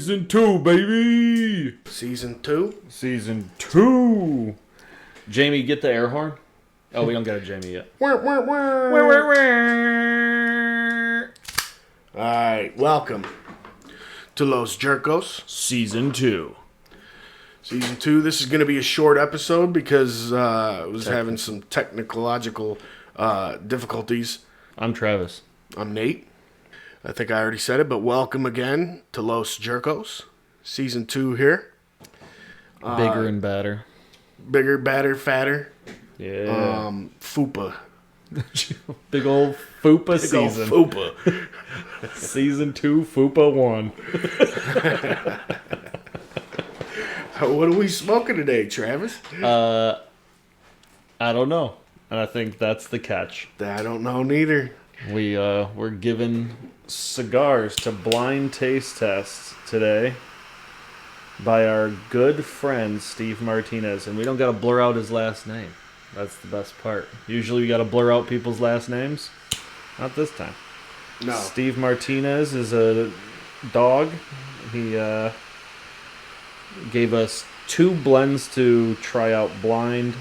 Season 2, baby! Season 2? Season 2! Jamie, get the air horn. Oh, we don't got a Jamie yet. Alright, welcome to Los Jerkos. Season 2. Season 2. This is going to be a short episode because I was having some technological difficulties. I'm Travis. I'm Nate. I think I already said it, but welcome again to Los Jerkos. Season 2 here. Bigger and badder. Bigger, badder, fatter. Yeah. Fupa. Big old Fupa Big season. old Fupa. Season 2, Fupa 1. What are we smoking today, Travis? I don't know. And I think that's the catch. I don't know neither. We're giving cigars to blind taste tests today by our good friend Steve Martinez, and we don't gotta blur out his last name. That's the best part. Usually we gotta blur out people's last names. Not this time. No. Steve Martinez is a dog. He gave us 2 blends to try out blind.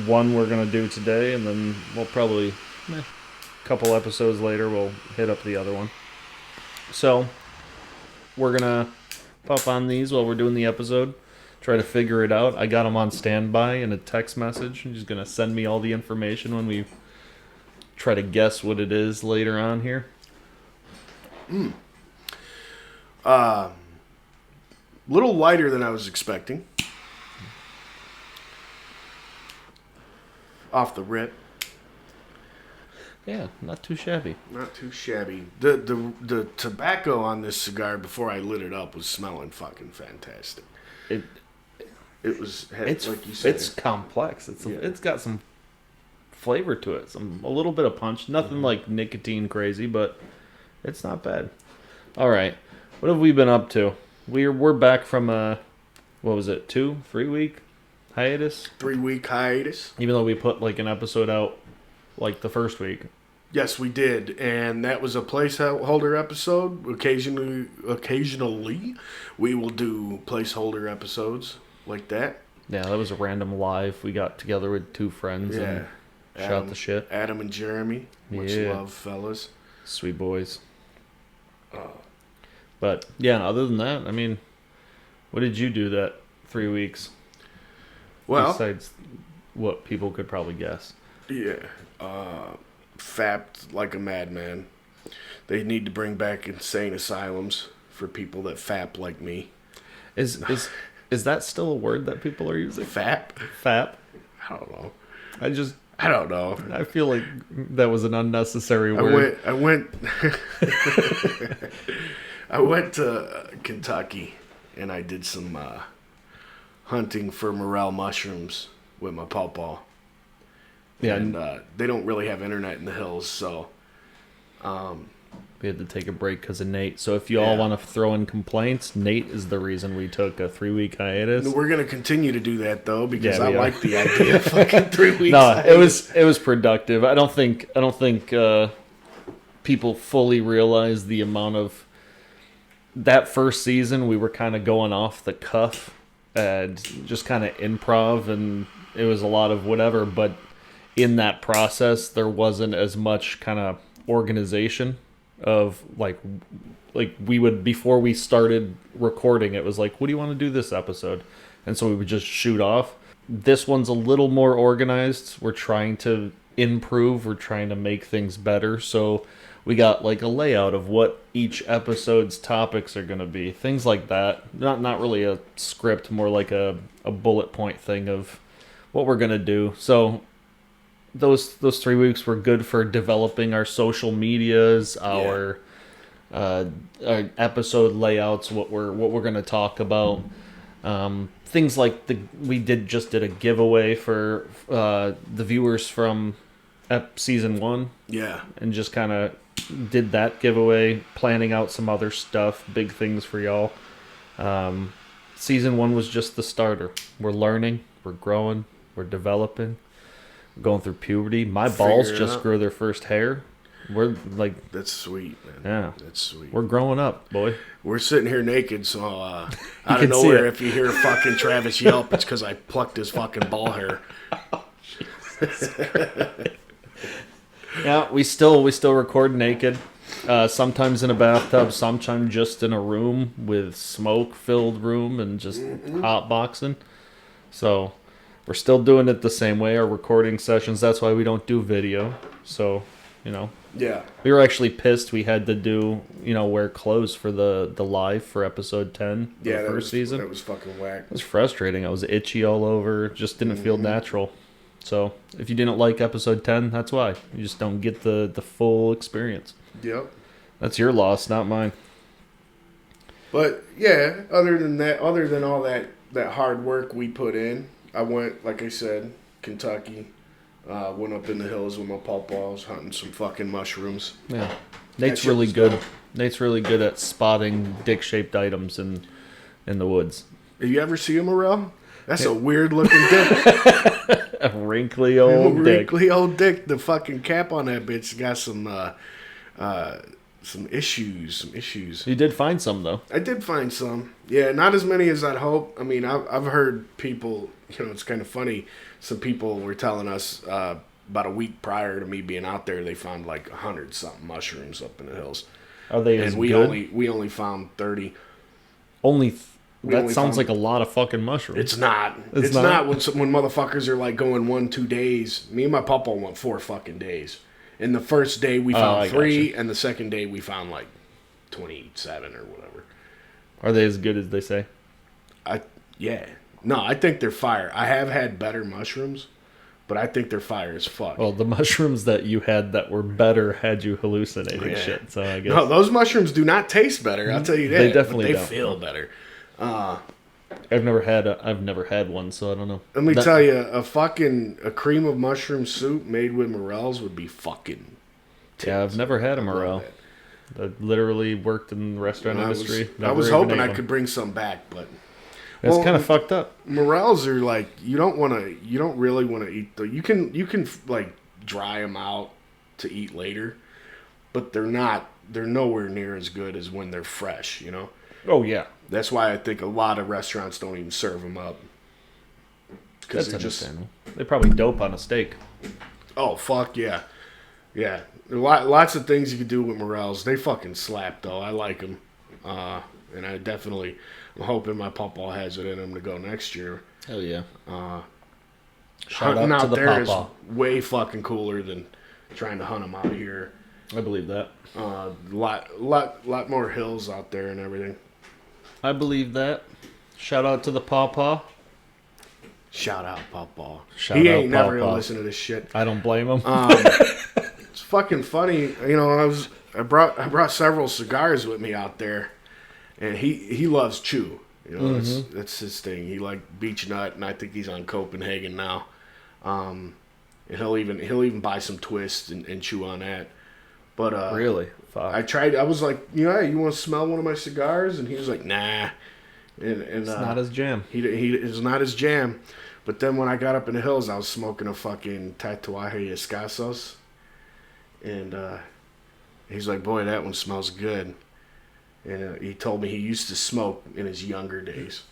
One we're going to do today, and then we'll probably, a couple episodes later, we'll hit up the other one. So, we're going to pop on these while we're doing the episode, try to figure it out. I got him on standby in a text message. He's going to send me all the information when we try to guess what it is later on here. Little lighter than I was expecting. Off the rip. Yeah, not too shabby. Not too shabby. The tobacco on this cigar before I lit it up was smelling fucking fantastic. It was like you said. It's complex. Yeah. It's got some flavor to it. A little bit of punch. Nothing like nicotine crazy, but it's not bad. All right. What have we been up to? We're back from a, what was it, 2-3 week hiatus? 3-week hiatus. Even though we put like an episode out like the first week. Yes, we did, and that was a placeholder episode. Occasionally, we will do placeholder episodes like that. Yeah, that was a random live. We got together with 2 friends and shot the shit. Adam and Jeremy. Much love, fellas. Sweet boys. But, yeah, other than that, I mean, what did you do that 3 weeks? Well, besides what people could probably guess. Yeah. Fapped like a madman. They need to bring back insane asylums for people that fap like me. Is that still a word that people are using? Fap? Fap? I don't know. I don't know. I feel like that was an unnecessary word. I went I went to Kentucky and I did some hunting for morel mushrooms with my pawpaw. Yeah, and they don't really have internet in the hills, so we had to take a break because of Nate. So if you all want to throw in complaints, Nate is the reason we took a 3-week hiatus. We're gonna continue to do that though because I like the idea of fucking 3 weeks. No, hiatus. it was productive. I don't think people fully realize the amount of that first season. We were kind of going off the cuff and just kind of improv, and it was a lot of whatever, but in that process, there wasn't as much kind of organization of like we would, before we started recording, it was like, what do you want to do this episode? And so we would just shoot off. This one's a little more organized. We're trying to improve. We're trying to make things better. So we got like a layout of what each episode's topics are going to be. Things like that. Not really a script, more like a bullet point thing of what we're going to do. So those 3 weeks were good for developing our social medias, our episode layouts, what we're going to talk about. Things like we just did a giveaway for the viewers from season 1. Yeah. And just kind of did that giveaway, planning out some other stuff, big things for y'all. Season 1 was just the starter. We're learning, we're growing, we're developing. Going through puberty. My balls just grew their first hair. We're like, That's sweet, man. yeah, That's sweet. we're growing up, boy. We're sitting here naked, so out of can see nowhere, it. if you hear fucking Travis yelp, it's because I plucked his fucking ball hair. Yeah, we still record naked. Sometimes in a bathtub, sometimes just in a room with smoke-filled room and just hot boxing. So we're still doing it the same way. Our recording sessions. That's why we don't do video. So Yeah. we were actually pissed. We had to do wear clothes for the live for episode 10 of the first season. That was fucking whack. It was frustrating. I was itchy all over. Just didn't feel natural. So if you didn't like episode 10, that's why. You just don't get the full experience. Yep. That's your loss, not mine. But yeah, other than all that hard work we put in, I went, like I said, Kentucky. Went up in the hills with my pawpaws, hunting some fucking mushrooms. Yeah. Nate's really good. Nate's really good at spotting dick-shaped items in the woods. Have you ever seen a morel? That's a weird looking dick. A wrinkly old dick. Wrinkly old dick. The fucking cap on that bitch got some issues. You did find some, though. I did find some. Yeah, not as many as I'd hope. I mean, I've heard people, it's kind of funny. Some people were telling us about a week prior to me being out there, they found like 100-something mushrooms up in the hills. Are they and as we good? we only found 30. That sounds like a lot of fucking mushrooms. It's not. It's not when motherfuckers are like going 1-2 days. Me and my papa went 4 fucking days. And the first day we found 3, and the second day we found like 27 or whatever. Are they as good as they say? Yeah. No, I think they're fire. I have had better mushrooms, but I think they're fire as fuck. Well, the mushrooms that you had that were better had you hallucinating shit. So I guess no, those mushrooms do not taste better. I'll tell you that. They definitely but they don't. feel better. I've never had one, so I don't know. Let me tell you, a cream of mushroom soup made with morels would be fucking. Yeah, I've never had a morel. I literally worked in the restaurant industry. I was hoping I could bring some back, but it's kind of fucked up. Morels are like you don't really want to eat them. You can like dry them out to eat later, but they're nowhere near as good as when they're fresh. Oh yeah. That's why I think a lot of restaurants don't even serve them up. That's understandable. They probably dope on a steak. Oh fuck yeah, yeah. Lots of things you can do with morels. They fucking slap though. I like them, and I'm hoping my pawpaw has it in him to go next year. Hell yeah. Shout hunting out there is way fucking cooler than trying to hunt them out here. I believe that. Lot more hills out there and everything. I believe that. Shout out to the pawpaw. Shout out Pawpaw. Shout he out ain't never Pawpaw. gonna listen to this shit. I don't blame him. It's fucking funny. I brought several cigars with me out there, and he loves chew. That's his thing. He like beech nut, and I think he's on Copenhagen now. And he'll even buy some twists and chew on that. But really? Fuck. I tried. I was like, hey, you want to smell one of my cigars? And he was like, nah. And it's not his jam. He is not his jam. But then when I got up in the hills, I was smoking a fucking Tatuaje Escasos. And he's like, boy, that one smells good. And he told me he used to smoke in his younger days.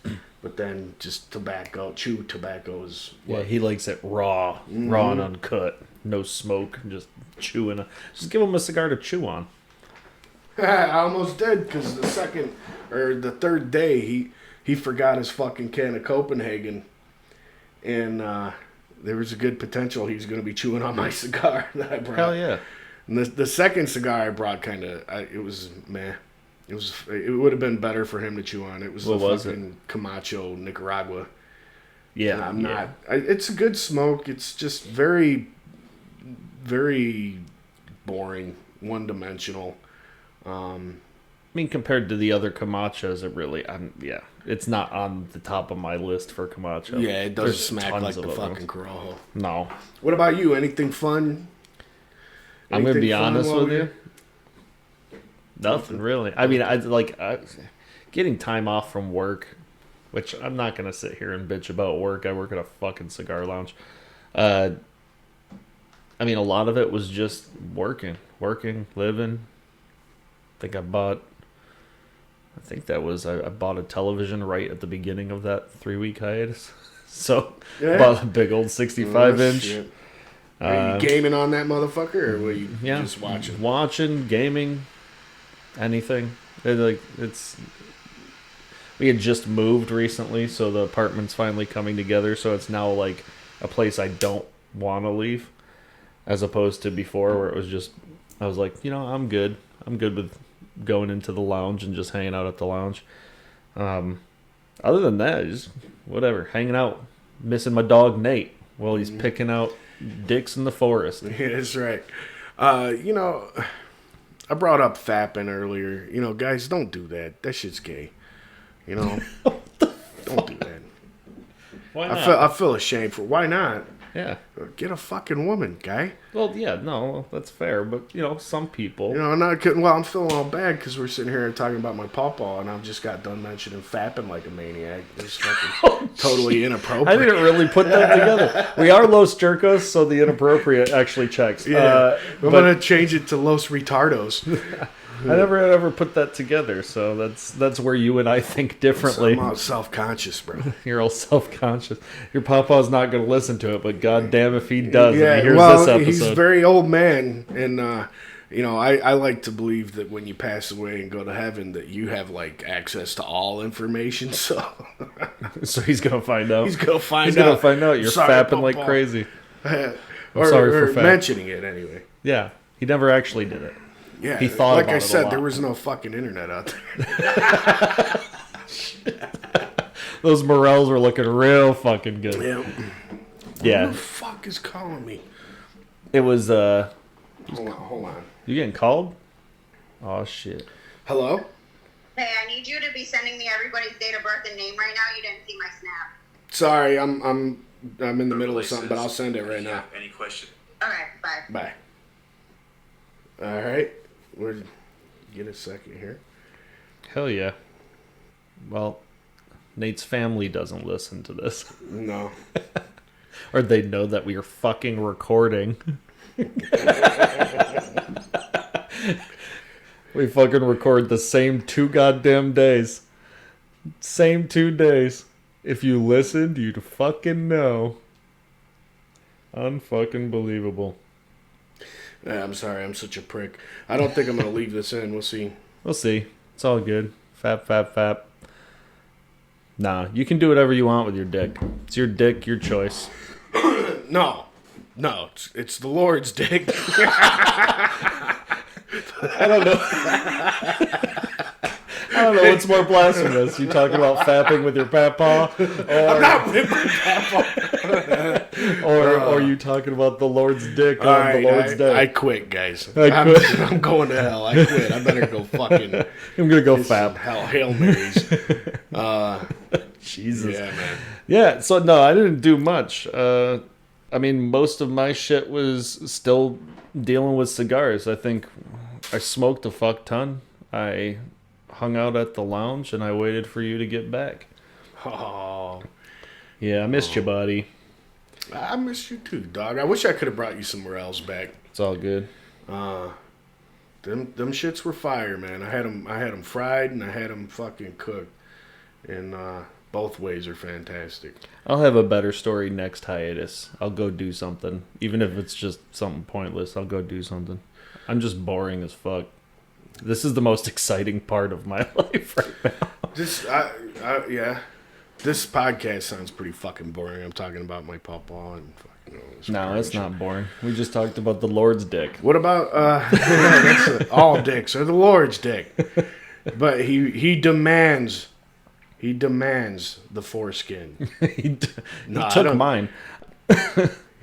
But then just chew tobacco is what? Yeah, he likes it raw and uncut. No smoke, just chewing. Just give him a cigar to chew on. I almost did, because the third day, he forgot his fucking can of Copenhagen. And there was a good potential he was going to be chewing on my cigar that I brought. Hell yeah. And the second cigar I brought it was meh. It would have been better for him to chew on. It was fucking Camacho Nicaragua. Yeah. And it's a good smoke. It's just very, very boring, one-dimensional. I mean, compared to the other Camachos, it's not on the top of my list for Camacho. Yeah, it doesn't There's smack tons like of the them. fucking Corojo. No. What about you? Anything fun? I'm going to be honest with you. Nothing really. I mean, getting time off from work, which I'm not going to sit here and bitch about work. I work at a fucking cigar lounge. I mean, a lot of it was just working, living. I think that was, I bought a television right at the beginning of that 3-week hiatus. So, bought a big old 65-inch. Shit. Are you gaming on that motherfucker, or were you just watching? Watching, gaming, anything. We had just moved recently, so the apartment's finally coming together, so it's now like a place I don't want to leave, as opposed to before where it was just, I was like, I'm good. I'm good with going into the lounge and just hanging out at the lounge. Other than that, just whatever, hanging out, missing my dog Nate while he's picking out dicks in the forest. Yeah, that's right. I brought up fapping earlier. Guys, don't do that. That shit's gay. Don't do that. Why not? I feel ashamed for. Why not? Yeah. Get a fucking woman, guy. Well, yeah, no, that's fair, but some people. I'm not kidding. Well, I'm feeling all bad because we're sitting here talking about my pawpaw, and I've just got done mentioning fapping like a maniac. It's fucking totally inappropriate. I didn't really put that together. We are Los Jerkos, so the inappropriate actually checks. Yeah, I'm gonna change it to Los Retardos. I never ever put that together, so that's where you and I think differently. I'm all self-conscious, bro. You're all self-conscious. Your papa's not going to listen to it, but goddamn if he does, and he hears this episode. He's a very old man, and I like to believe that when you pass away and go to heaven, that you have like access to all information. So, so he's going to find out. He's going to find out. He's going to find out. You're fapping like crazy. or mentioning it anyway. Yeah, he never actually did it. Yeah, he thought like about I it said, a lot. there was no fucking internet out there. Those morels were looking real fucking good. Yeah. Who the fuck is calling me? It was Hold on. You getting called? Oh shit. Hello? Hey, I need you to be sending me everybody's date of birth and name right now. You didn't see my snap. Sorry, I'm in the middle of something, but I'll send it right now. Any question? Okay, bye. Bye. All right. Get a second here. Hell yeah. Well, Nate's family doesn't listen to this. No. Or they know that we are fucking recording. We fucking record the same 2 goddamn days. Same 2 days. If you listened, you'd fucking know. Unfucking believable. Yeah, I'm sorry, I'm such a prick. I don't think I'm going to leave this in. We'll see. We'll see. It's all good. Fap. Nah, you can do whatever you want with your dick. It's your dick, your choice. No, it's the Lord's dick. I don't know. I don't know what's more blasphemous. You talking about fapping with your papa, I'm not with my papa. or you talking about the Lord's dick on the Lord's day? I quit, guys. I'm going to hell. I quit. I better go fucking. I'm gonna go fap. Hail Marys. Jesus. Yeah, man. Yeah. So no, I didn't do much. I mean, most of my shit was still dealing with cigars. I think I smoked a fuck ton. I hung out at the lounge and I waited for you to get back. Oh. Yeah, I missed you, buddy. I missed you too, dog. I wish I could have brought you some morels back. It's all good. Them shits were fire, man. I had them fried and I had them fucking cooked, and both ways are fantastic. I'll have a better story next hiatus. I'll go do something, even if it's just something pointless. I'll go do something. I'm just boring as fuck. This is the most exciting part of my life right now. Yeah. This podcast sounds pretty fucking boring. I'm talking about my pawpaw and fucking. No, it's not boring. We just talked about the Lord's dick. What about that's all dicks are the Lord's dick, but he demands the foreskin. He took mine.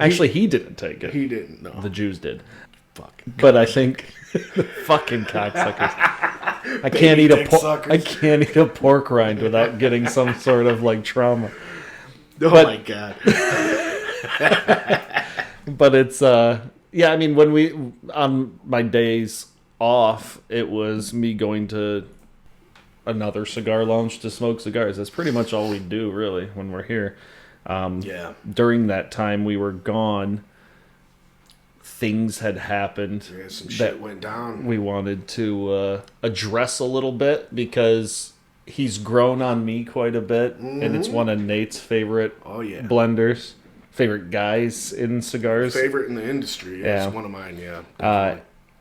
Actually, he didn't take it. He didn't. No, the Jews did. Fucking. But I think fucking cocksuckers. I can't eat a pork rind without getting some sort of like trauma. My god. But it's yeah, I mean, when we on my days off, it was me going to another cigar lounge to smoke cigars. That's pretty much all we do really when we're here. Yeah. During that time we were gone things had happened some that shit went down. we wanted to address a little bit because he's grown on me quite a bit, and it's one of Nate's favorite blenders, favorite guys in cigars. Favorite in the industry. Yeah, it's one of mine,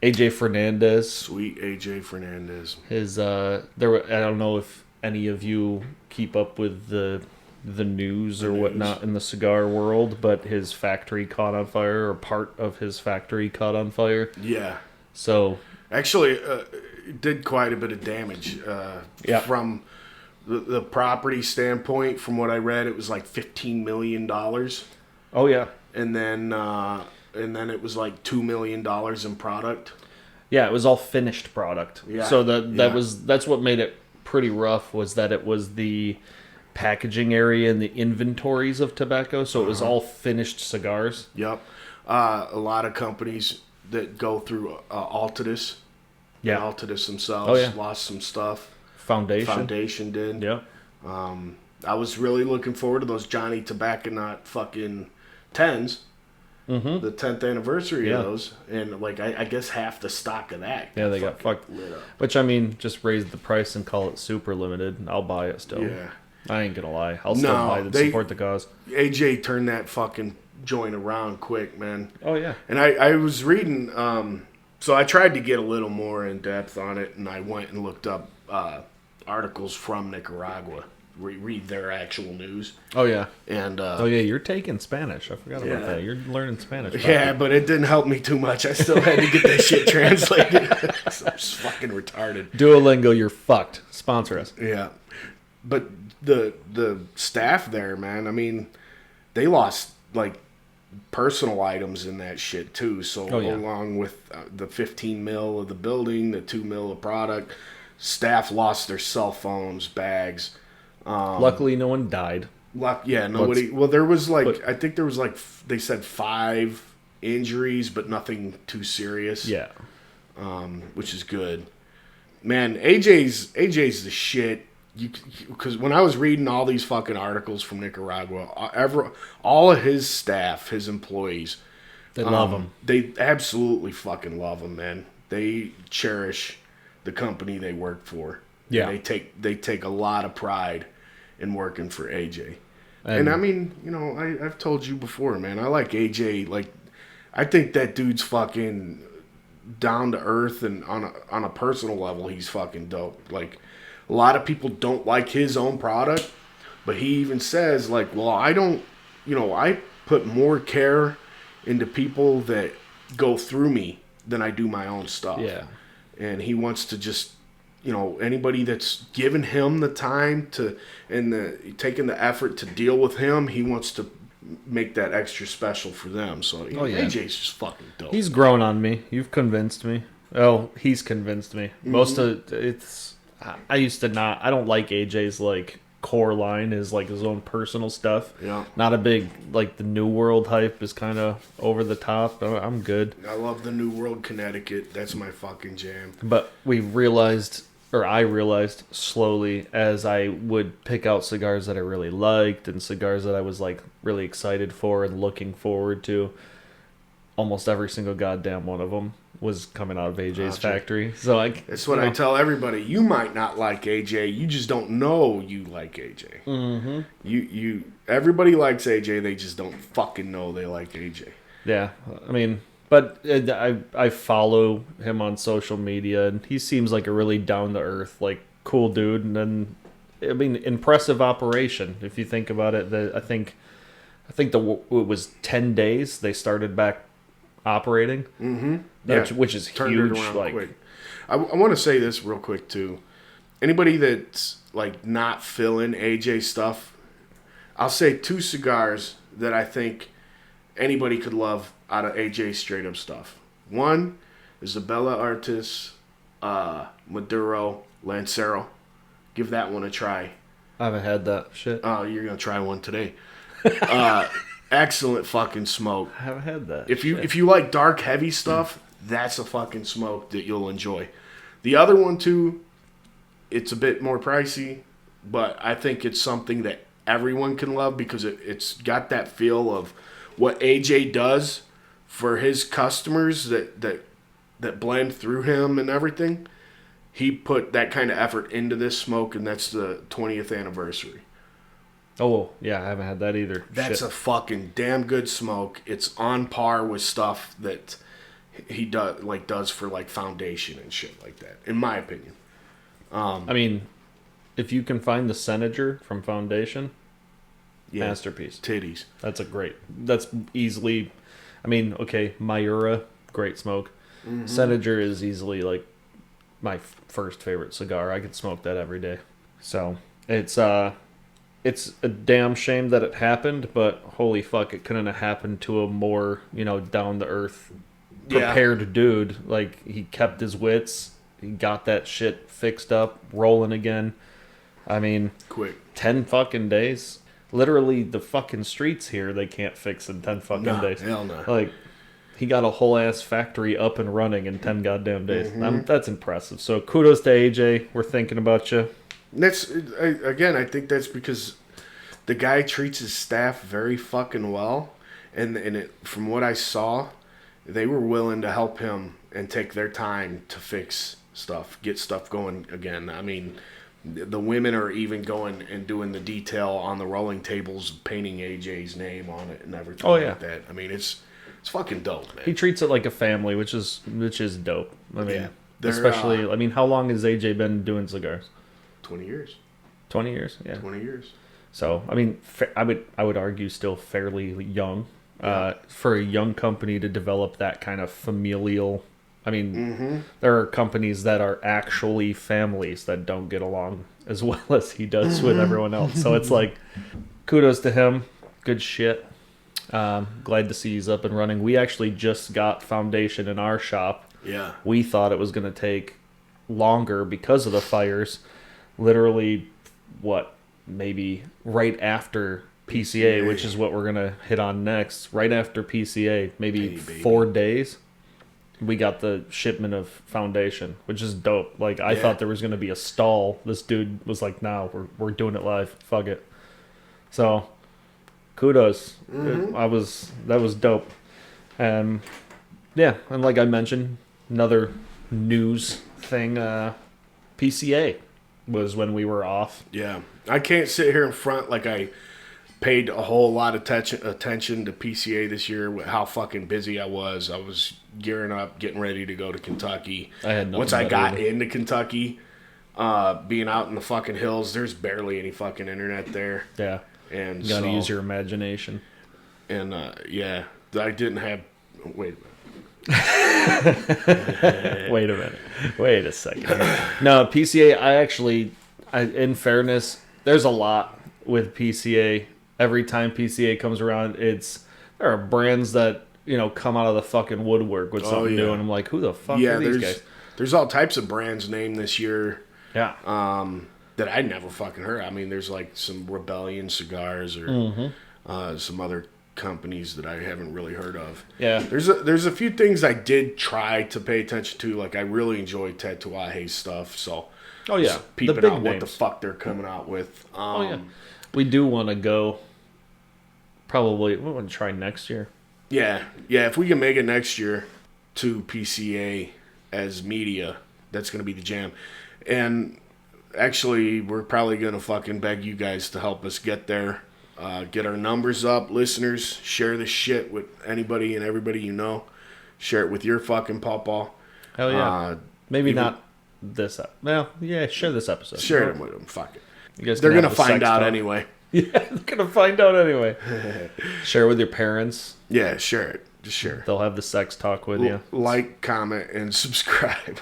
AJ Fernandez. Sweet AJ Fernandez. His I don't know if any of you keep up with the news or whatnot in the cigar world, but his factory caught on fire, or part of his factory caught on fire. Yeah. So actually, it did quite a bit of damage. From the property standpoint, from what I read, it was like $15 million. Oh yeah. And then it was like $2 million in product. Yeah, it was all finished product. Yeah. So that's what made it pretty rough, was that it was the packaging area and the inventories of tobacco, so it was all finished cigars. Yep. A lot of companies that go through Altadis. Yeah. Altadis themselves lost some stuff. Foundation did. Yeah. I was really looking forward to those Johnny Tobacco fucking 10s. Mm-hmm. The 10th anniversary of those. And, like, I guess half the stock of that. Yeah, they got fucked. Lit up. Which, I mean, just raise the price and call it super limited. I'll buy it still. Yeah. I ain't gonna lie. I'll still buy it and support the cause. AJ turned that fucking joint around quick, man. Oh, yeah. And I was reading, so I tried to get a little more in depth on it, and I went and looked up articles from Nicaragua, read their actual news. Oh, yeah. And you're taking Spanish. I forgot about that. You're learning Spanish. Yeah, but it didn't help me too much. I still had to get that shit translated. So I'm just fucking retarded. Duolingo, you're fucked. Sponsor us. Yeah. But the staff there, man, I mean, they lost, like, personal items in that shit, too. So along with the 15 mil of the building, the 2 mil of product, staff lost their cell phones, bags. Luckily, no one died. Nobody. Well, there was I think there was they said 5 injuries, but nothing too serious. Yeah. Which is good. Man, AJ's the shit. Because when I was reading all these fucking articles from Nicaragua, all of his staff, his employees, they love him. They absolutely fucking love him, man. They cherish the company they work for. Yeah, and they take a lot of pride in working for AJ. And I mean, you know, I've told you before, man. I like AJ. Like, I think that dude's fucking down to earth, and on a personal level, he's fucking dope. Like, a lot of people don't like his own product, but he even says, like, well, I don't, I put more care into people that go through me than I do my own stuff. Yeah. And he wants to just, anybody that's given him the time taking the effort to deal with him, he wants to make that extra special for them. So AJ's just fucking dope. He's grown on me. You've convinced me. Oh, he's convinced me. Mm-hmm. Most of it's... I used to not... I don't like AJ's, like, core line is, like, his own personal stuff. Yeah. Not a big... Like, the New World hype is kind of over the top. I'm good. I love the New World Connecticut. That's my fucking jam. But we realized... Or I realized slowly as I would pick out cigars that I really liked and cigars that I was, like, really excited for and looking forward to, almost every single goddamn one of them was coming out of AJ's factory. So that's what I tell everybody. You might not like AJ. You just don't know you like AJ. Mm-hmm. Everybody likes AJ. They just don't fucking know they like AJ. Yeah. I mean, but I follow him on social media, and he seems like a really down-to-earth, like, cool dude. And then, I mean, impressive operation, if you think about it. I think it was 10 days they started back operating. Mm-hmm. Which is Turned huge. It around like, quick. I want to say this real quick too. Anybody that's like not feeling AJ stuff, I'll say 2 cigars that I think anybody could love out of AJ's straight up stuff. One is the Bella Artis Maduro Lancero. Give that one a try. I haven't had that shit. Oh, you're gonna try one today. Excellent fucking smoke. I haven't had that. If you like dark, heavy stuff, that's a fucking smoke that you'll enjoy. The other one too, it's a bit more pricey, but I think it's something that everyone can love because it's got that feel of what AJ does for his customers that blend through him and everything, he put that kind of effort into this smoke, and that's the 20th anniversary. Oh, yeah, I haven't had that either. That's a fucking damn good smoke. It's on par with stuff that he does for like Foundation and shit like that, in my opinion. I mean, if you can find the Senator from Foundation, masterpiece. Titties. That's easily, I mean, okay, Miura, great smoke. Mm-hmm. Senator is easily like my first favorite cigar. I could smoke that every day. So it's a damn shame that it happened, but holy fuck, it couldn't have happened to a more, down to earth, prepared dude. Like, he kept his wits. He got that shit fixed up, rolling again. I mean, quick. 10 fucking days. Literally, the fucking streets here, they can't fix in 10 fucking days. Hell no. Like, he got a whole ass factory up and running in 10 goddamn days. Mm-hmm. That's impressive. So kudos to AJ. We're thinking about you. I think that's because the guy treats his staff very fucking well, and from what I saw, they were willing to help him and take their time to fix stuff, get stuff going again. I mean, the women are even going and doing the detail on the rolling tables, painting AJ's name on it and everything like that. I mean, it's fucking dope, man. He treats it like a family, which is dope. I mean, especially, I mean, how long has AJ been doing cigars? 20 years. 20 years, yeah. 20 years. So, I mean, I would argue still fairly young. For a young company to develop that kind of familial. I mean, there are companies that are actually families that don't get along as well as he does with everyone else. So it's like, kudos to him. Good shit. Glad to see he's up and running. We actually just got Foundation in our shop. Yeah. We thought it was going to take longer because of the fires. Literally, maybe right after PCA, which is what we're going to hit on next. Right after PCA, maybe 4 days, we got the shipment of Foundation, which is dope. Like, I thought there was going to be a stall. This dude was like, "No, we're doing it live. Fuck it." So, kudos. That was dope. And like I mentioned, another news thing, PCA was when we were off. Yeah. I can't sit here in front like I paid a whole lot of attention to PCA this year with how fucking busy I was. I was gearing up, getting ready to go to Kentucky. Once I got into Kentucky, being out in the fucking hills, there's barely any fucking internet there. Yeah. And you gotta use your imagination. And I didn't have. Wait a minute. Wait a second. No, PCA, in fairness, there's a lot with PCA. Every time PCA comes around, there are brands that, come out of the fucking woodwork with something new, and I'm like, who the fuck are these guys? There's all types of brands named this year. Yeah. That I never fucking heard. I mean, there's like some Rebellion cigars or some other companies that I haven't really heard of. Yeah. There's a few things I did try to pay attention to. Like, I really enjoy Ted Tuahe's stuff. So, peeping out what the fuck they're coming out with. We do want to go. Probably, we want to try next year. Yeah. If we can make it next year to PCA as media, that's going to be the jam. And actually, we're probably going to fucking beg you guys to help us get there. Get our numbers up. Listeners, share this shit with anybody and everybody you know. Share it with your fucking pawpaw. Hell yeah. Maybe not this up. Well, yeah, share this episode. Share it with them. Fuck it. They're going to find out anyway. Yeah, they're going to find out anyway. Share it with your parents. Yeah, share it. Just share it. They'll have the sex talk with you. Like, comment, and subscribe.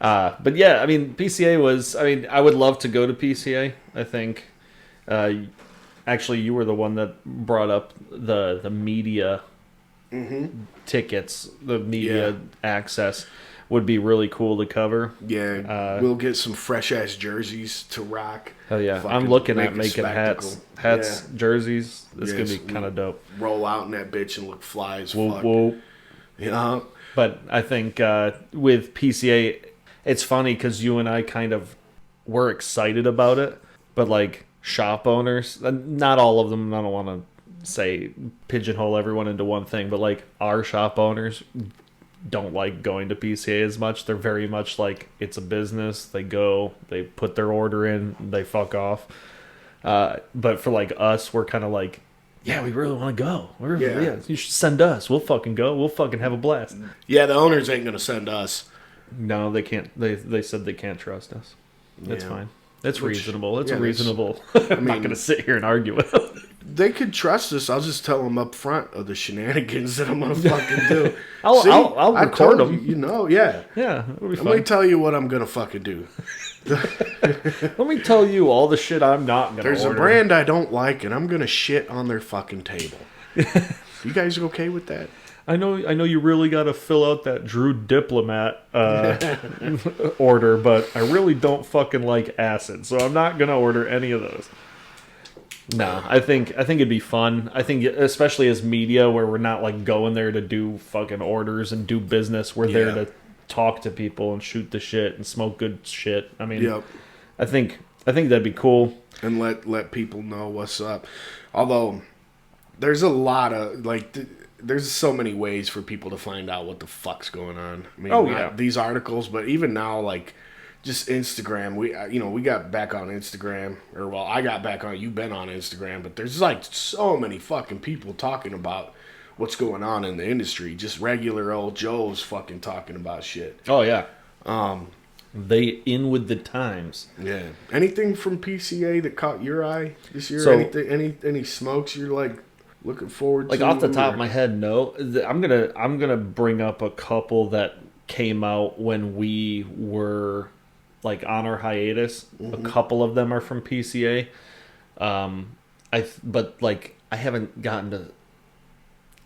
But yeah, I mean, PCA was, I would love to go to PCA. I think, actually, you were the one that brought up the media tickets, the media access would be really cool to cover. Yeah, we'll get some fresh ass jerseys to rock. Hell yeah, I'm looking at making hats, jerseys. This could be kind of dope. Roll out in that bitch and look fly as fuck. Whoa. Yeah, but I think with PCA, it's funny because you and I kind of were excited about it, but like shop owners, not all of them. I don't want to say pigeonhole everyone into one thing, but like our shop owners don't like going to PCA as much. They're very much like it's a business. They go, they put their order in, they fuck off. But for like us, we're kind of like, yeah, we really want to go. Yeah, you should send us. We'll fucking go. We'll fucking have a blast. Yeah, the owners ain't gonna send us. No, they can't. They said they can't trust us. That's fine. That's reasonable. It's reasonable. I'm not going to sit here and argue with them. They could trust us. I'll just tell them up front of the shenanigans that I'm going to fucking do. I'll record them. You know, yeah. Yeah, it'll be fun. Let me tell you what I'm going to fucking do. Let me tell you all the shit I'm not going to order. There's a brand I don't like, and I'm going to shit on their fucking table. You guys okay with that? I know you really got to fill out that Drew Diplomat order, but I really don't fucking like acid, so I'm not gonna order any of those. No, I think it'd be fun. I think especially as media, where we're not like going there to do fucking orders and do business. We're there to talk to people and shoot the shit and smoke good shit. I mean, I think that'd be cool. And let people know what's up. Although there's a lot of like. There's so many ways for people to find out what the fuck's going on. I mean, these articles, but even now, like, just Instagram. We got back on Instagram, or well, I got back on. You've been on Instagram, but there's like so many fucking people talking about what's going on in the industry. Just regular old Joes fucking talking about shit. Oh yeah. They in with the times. Yeah. Anything from PCA that caught your eye this year? So, any smokes you're like looking forward like to? Like off the top of my head, no. I'm gonna bring up a couple that came out when we were like on our hiatus. Mm-hmm. A couple of them are from PCA. But like I haven't gotten to.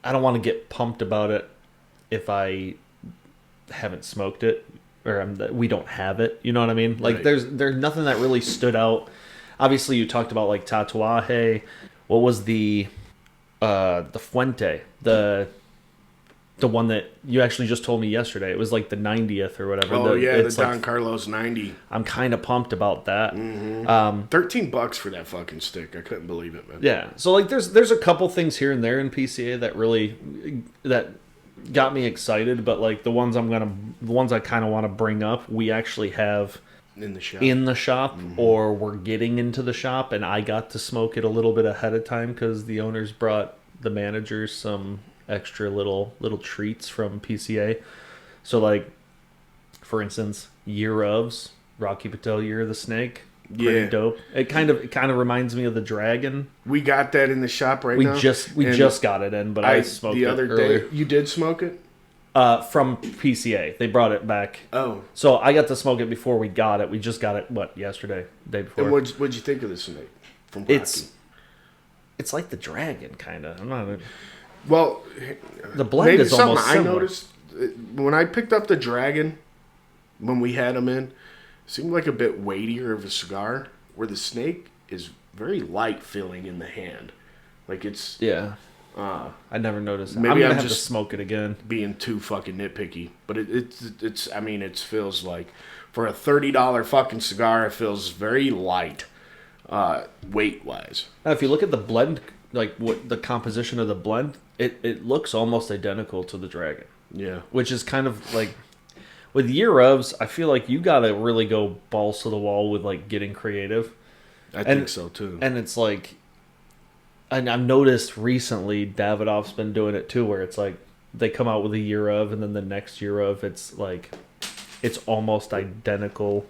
I don't want to get pumped about it if I haven't smoked it or we don't have it. You know what I mean? Like right. there's nothing that really stood out. Obviously, you talked about like Tatuaje. What was the Fuente, the one that you actually just told me yesterday? It was like the 90th or whatever. Oh the Don Carlos 90. I'm kind of pumped about that. Mm-hmm. $13 for that fucking stick. I couldn't believe it, man. Yeah. So like there's a couple things here and there in PCA that got me excited, but like the ones I kind of want to bring up, we actually have in the shop mm-hmm. or we're getting into the shop, and I got to smoke it a little bit ahead of time because the owners brought the managers some extra little treats from PCA. So like, for instance, Year ofs, Rocky Patel Year of the Snake, pretty dope. It kind of reminds me of the Dragon. We got that in the shop now. We just got it in, but I smoked it the other day. You did smoke it? From PCA. They brought it back. Oh. So I got to smoke it before we got it. We just got it, yesterday? Day before. And what'd you think of the Snake from Rocky? It's like the Dragon, kind of. I'm not... Well, the blend is almost similar. I noticed when I picked up the Dragon, when we had them in, it seemed like a bit weightier of a cigar, where the Snake is very light feeling in the hand. Like it's... Yeah. I never noticed that. Maybe I'm gonna have to smoke it again. Being too fucking nitpicky, but it's. I mean, it feels like for a $30 fucking cigar, it feels very light, weight wise. Now, if you look at the blend, like what the composition of the blend, it looks almost identical to the Dragon. Yeah, which is kind of like with Year ofs. I feel like you gotta really go balls to the wall with like getting creative. I think so too. And it's like. And I've noticed recently, Davidoff's been doing it too, where it's like they come out with a Year of, and then the next Year of, it's like it's almost identical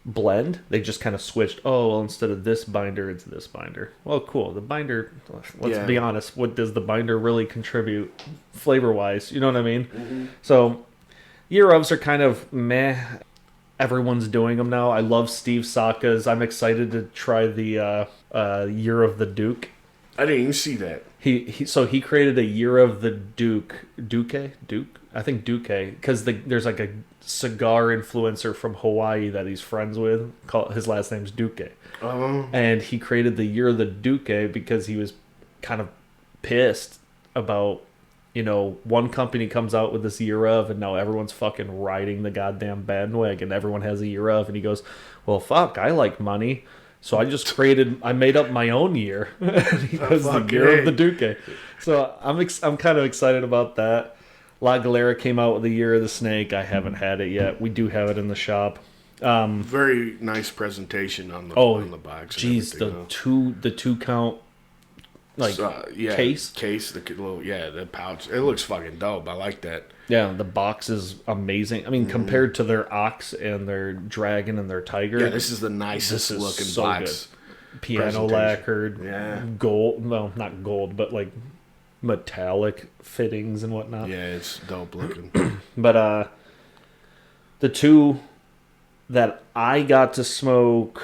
blend. They just kind of switched. Oh, well, instead of this binder, it's this binder. Well, cool. The binder. Let's be honest. What does the binder really contribute flavor wise? You know what I mean? Mm-hmm. So Year ofs are kind of meh. Everyone's doing them now. I love Steve Saka's. I'm excited to try the Year of the Duke. I didn't even see that. He created a Year of the Duke, I think Duke, because there's like a cigar influencer from Hawaii that he's friends with. His last name's Duque, and he created the Year of the Duque because he was kind of pissed about, one company comes out with this Year of, and now everyone's fucking riding the goddamn bandwagon. Everyone has a Year of, and he goes, well, fuck, I like money. So I made up my own year. He does the year of the Duque. So I'm kind of excited about that. La Galera came out with the year of the snake. I haven't had it yet. We do have it in the shop. Very nice presentation on the box. Geez, the 2 count case. The pouch. It looks fucking dope. I like that. Yeah, the box is amazing. I mean, compared to their Ox and their Dragon and their Tiger. Yeah, this is the nicest looking box. Good. Piano lacquered, gold. Well, not gold, but like metallic fittings and whatnot. Yeah, it's dope looking. But the 2 that I got to smoke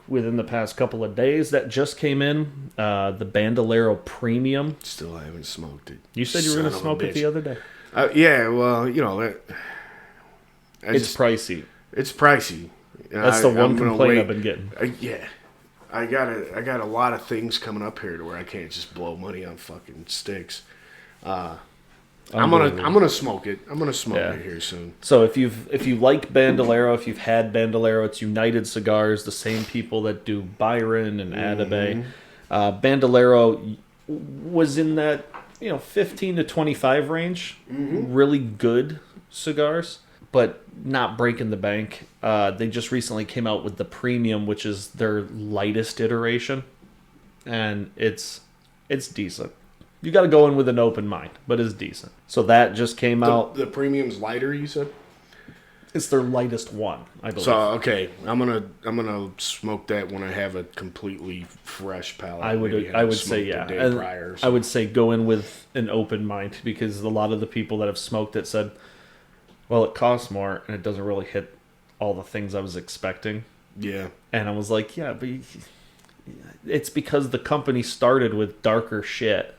within the past couple of days that just came in, the Bandolero Premium. Still haven't smoked it. You said you were going to smoke it the other day. Yeah, well, it's pricey. It's pricey. That's the one complaint I've been getting. I got a lot of things coming up here to where I can't just blow money on fucking sticks. I'm gonna smoke it. I'm gonna smoke it here soon. So if you like Bandolero, if you've had Bandolero, it's United Cigars, the same people that do Byron and Atabey. Bandolero was in that 15 to 25 range. Really good cigars, but not breaking the bank. They just recently came out with the Premium, which is their lightest iteration, and it's decent. You got to go in with an open mind, but it's decent. So that just came out. The Premium's lighter, you said? It's their lightest one, I believe. So okay, I'm gonna smoke that when I have a completely fresh palate. I would say I would say go in with an open mind, because a lot of the people that have smoked it said, well, it costs more and it doesn't really hit all the things I was expecting. Yeah. And I was like, yeah, but it's because the company started with darker shit.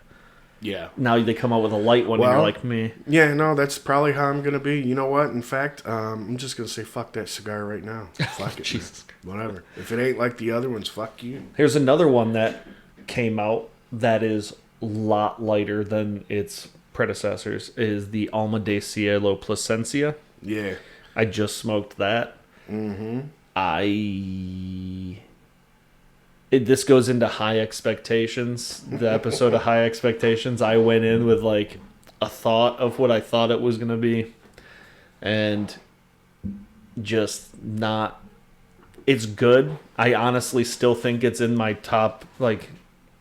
Yeah. Now they come out with a light one, and you're like, me. Yeah, no, that's probably how I'm going to be. You know what? In fact, I'm just going to say fuck that cigar right now. Fuck it. Jesus. Whatever. If it ain't like the other ones, fuck you. Here's another one that came out that is a lot lighter than its predecessors, is the Alma de Cielo Plasencia. Yeah. I just smoked that. This goes into High Expectations, the episode of High Expectations. I went in with like a thought of what I thought it was going to be, and just not. It's good. I honestly still think it's in my top. Like,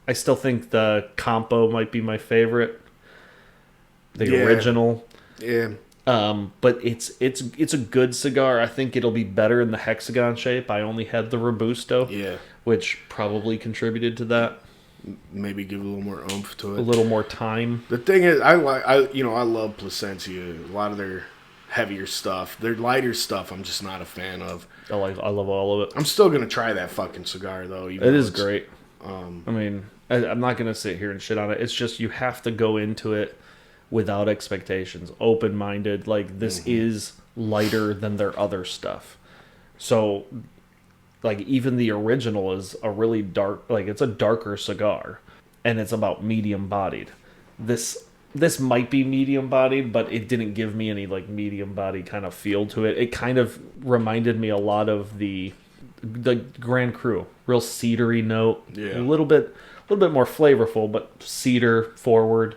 I still think the Campo might be my favorite. The original. Yeah. But it's a good cigar. I think it'll be better in the hexagon shape. I only had the Robusto. Yeah. Which probably contributed to that. Maybe give a little more oomph to it. A little more time. The thing is, I love Plasencia. A lot of their heavier stuff. Their lighter stuff, I'm just not a fan of. I love all of it. I'm still gonna try that fucking cigar though. It is great. I mean, I'm not gonna sit here and shit on it. It's just you have to go into it without expectations, open-minded. Like, this is lighter than their other stuff. So, like, even the original is a really dark, like, it's a darker cigar, and it's about medium-bodied. This might be medium-bodied, but it didn't give me any, like, medium-bodied kind of feel to it. It kind of reminded me a lot of the Grand Cru. Real cedary note. Yeah. A little bit more flavorful, but cedar forward.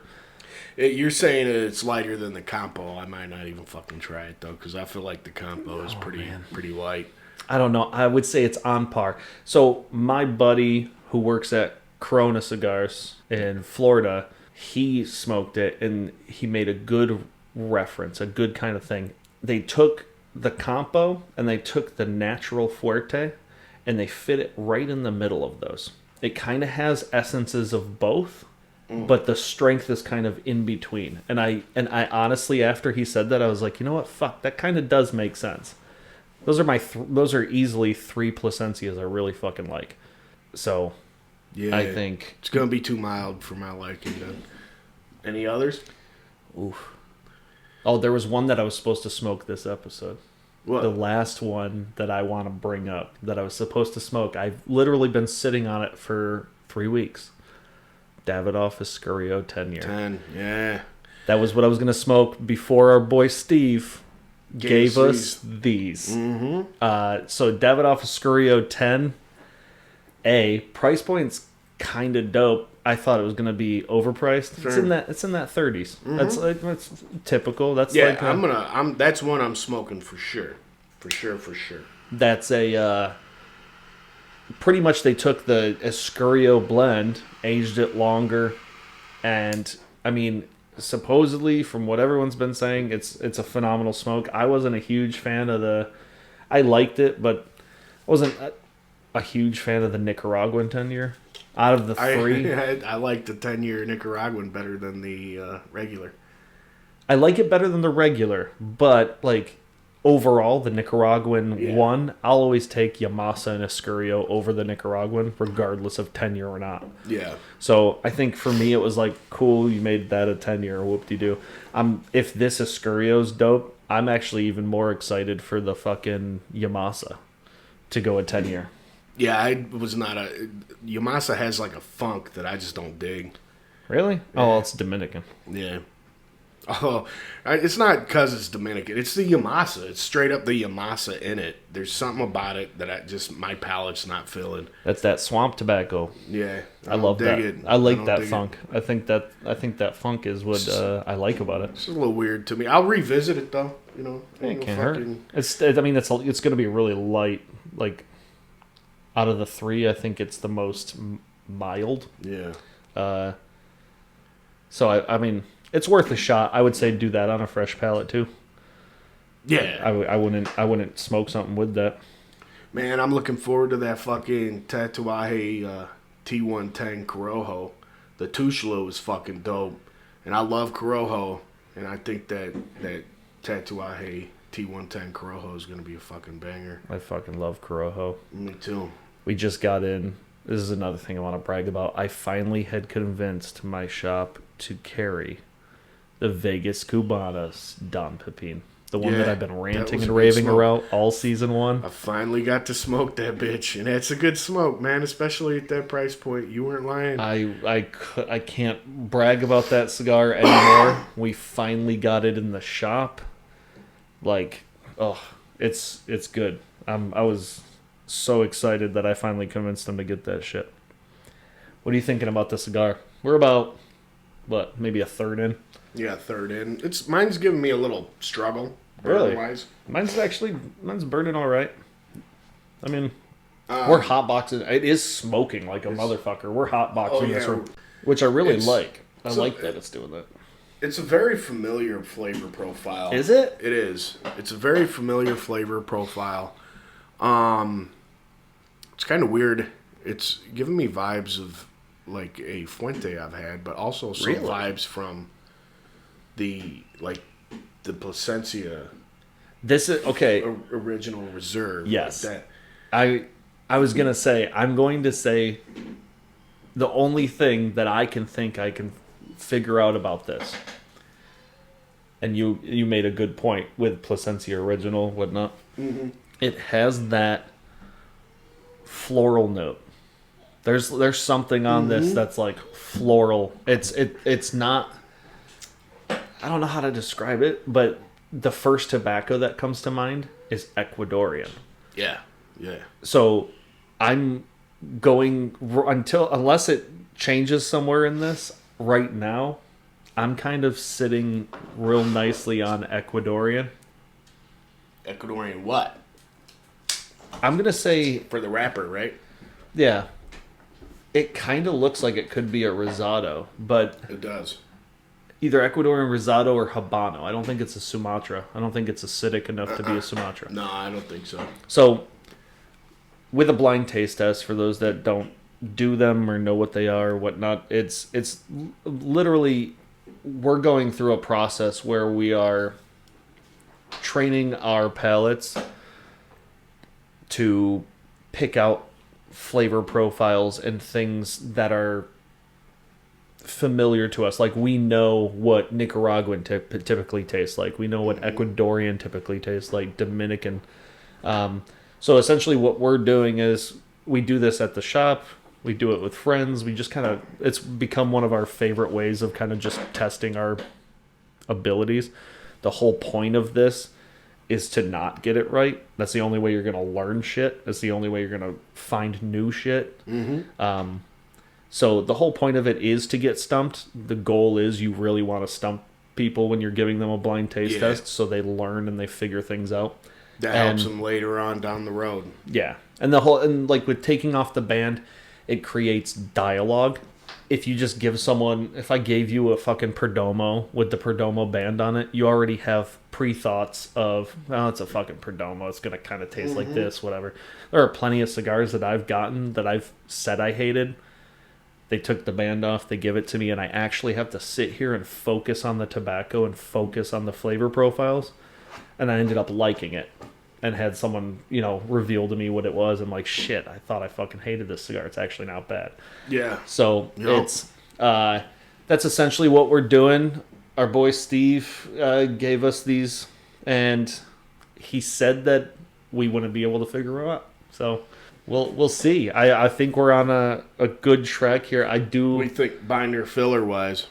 You're saying it's lighter than the Campo. I might not even fucking try it, though, because I feel like the Campo is pretty light. I don't know. I would say it's on par. So my buddy who works at Corona Cigars in Florida, he smoked it, and he made a good reference, a good kind of thing. They took the Campo, and they took the Natural Fuerte, and they fit it right in the middle of those. It kind of has essences of both, but the strength is kind of in between. And I honestly, after he said that, I was like, you know what? Fuck, that kind of does make sense. Those are those are easily 3 Plasencias I really fucking like. So, yeah, I think it's gonna be too mild for my liking. Then, any others? Oof. Oh, there was one that I was supposed to smoke this episode. What? The last one that I want to bring up that I was supposed to smoke. I've literally been sitting on it for 3 weeks. Davidoff Escurio 10 year. 10, yeah. That was what I was going to smoke before our boy Steve gave us these. So Davidoff Escurio 10, price point's kind of dope. I thought it was gonna be overpriced. Sure. It's in that 30s. That's typical. That's that's one I'm smoking for sure. For sure. That's a pretty much they took the Escurio blend, aged it longer, and I mean, supposedly from what everyone's been saying, it's a phenomenal smoke. I wasn't a huge fan of I liked it, but I wasn't a huge fan of the Nicaraguan 10-year. Out of the three, I like the 10-year Nicaraguan better than the regular. I like it better than the regular, but like overall, the Nicaraguan one, I'll always take Yamasa and Escurio over the Nicaraguan, regardless of 10-year or not. Yeah. So I think for me, it was like, cool, you made that a 10-year, whoop-de-doo. If this Escurio's dope, I'm actually even more excited for the fucking Yamasa to go a 10-year. Yeah, I was not Yamasa has like a funk that I just don't dig. Really? Yeah. Oh, well, it's Dominican. Yeah. Oh, it's not because it's Dominican. It's the Yamasa. It's straight up the Yamasa in it. There's something about it that my palate's not feeling. That's that swamp tobacco. Yeah, I love that. I like that funk. I think that funk is what I like about it. It's a little weird to me. I'll revisit it though. You know, it can't hurt. It's going to be really light. Like out of the three, I think it's the most mild. Yeah. So I mean. It's worth a shot. I would say do that on a fresh palate too. Yeah, I wouldn't smoke something with that. Man, I'm looking forward to that fucking Tatuaje T110 Corojo. The Tushlo is fucking dope, and I love Corojo, and I think that Tatuaje T110 Corojo is gonna be a fucking banger. I fucking love Corojo. Me too. We just got in. This is another thing I want to brag about. I finally had convinced my shop to carry the Vegas Cubanas Don Pepin. The one that I've been ranting and raving about all season one. I finally got to smoke that bitch, and it's a good smoke, man, especially at that price point. You weren't lying. I can't brag about that cigar anymore. We finally got it in the shop. Like, oh, it's good. I was so excited that I finally convinced them to get that shit. What are you thinking about the cigar? We're about, maybe a third in? Yeah, third in. Mine's giving me a little struggle. Really? Wise. Mine's burning all right. I mean, we're hotboxing. It is smoking like a motherfucker. We're hotboxing this room, which I really like. I like that it's doing that. It's a very familiar flavor profile. Is it? It is. It's a very familiar flavor profile. It's kind of weird. It's giving me vibes of like a Fuente I've had, but also some vibes from the Plasencia. This is okay. Original Reserve. Yes. Like that. I was gonna say. I'm going to say the only thing that I can figure out about this, and you made a good point with Plasencia Original, whatnot. Mm-hmm. It has that floral note. There's something on this that's like floral. It's not. I don't know how to describe it, but the first tobacco that comes to mind is Ecuadorian. Yeah. So I'm going unless it changes somewhere in this. Right now, I'm kind of sitting real nicely on Ecuadorian. Ecuadorian what? I'm gonna say For the wrapper, right? yeah. It kind of looks like it could be a Rosado, but It does. either Ecuadorian Rosado or Habano. I don't think it's a Sumatra. I don't think it's acidic enough to be a Sumatra. No, I don't think so. So, with a blind taste test, for those that don't do them or know what they are or whatnot, it's literally, we're going through a process where we are training our palates to pick out flavor profiles and things that are familiar to us. Like, we know what Nicaraguan typically tastes like. We know what Ecuadorian typically tastes like, Dominican. So essentially what we're doing is we do this at the shop. We do it with friends. We just kind of, it's become one of our favorite ways of kind of just testing our abilities. The whole point of this is to not get it right. That's the only way you're going to learn shit. That's the only way you're going to find new shit. So the whole point of it is to get stumped. The goal is you really want to stump people when you're giving them a blind taste test, so they learn and they figure things out. That helps them later on down the road. Yeah. And like with taking off the band, it creates dialogue. If you just give someone, if I gave you a fucking Perdomo with the Perdomo band on it, you already have pre-thoughts of, oh, it's a fucking Perdomo. It's going to kind of taste like this, whatever. There are plenty of cigars that I've gotten that I've said I hated. They took the band off, they give it to me, and I actually have to sit here and focus on the tobacco and focus on the flavor profiles. And I ended up liking it. And had someone, reveal to me what it was. I'm like, shit, I thought I fucking hated this cigar. It's actually not bad. Yeah. So it's that's essentially what we're doing. Our boy Steve gave us these, and he said that we wouldn't be able to figure them out. So we'll see. I think we're on a good track here. We think binder filler wise.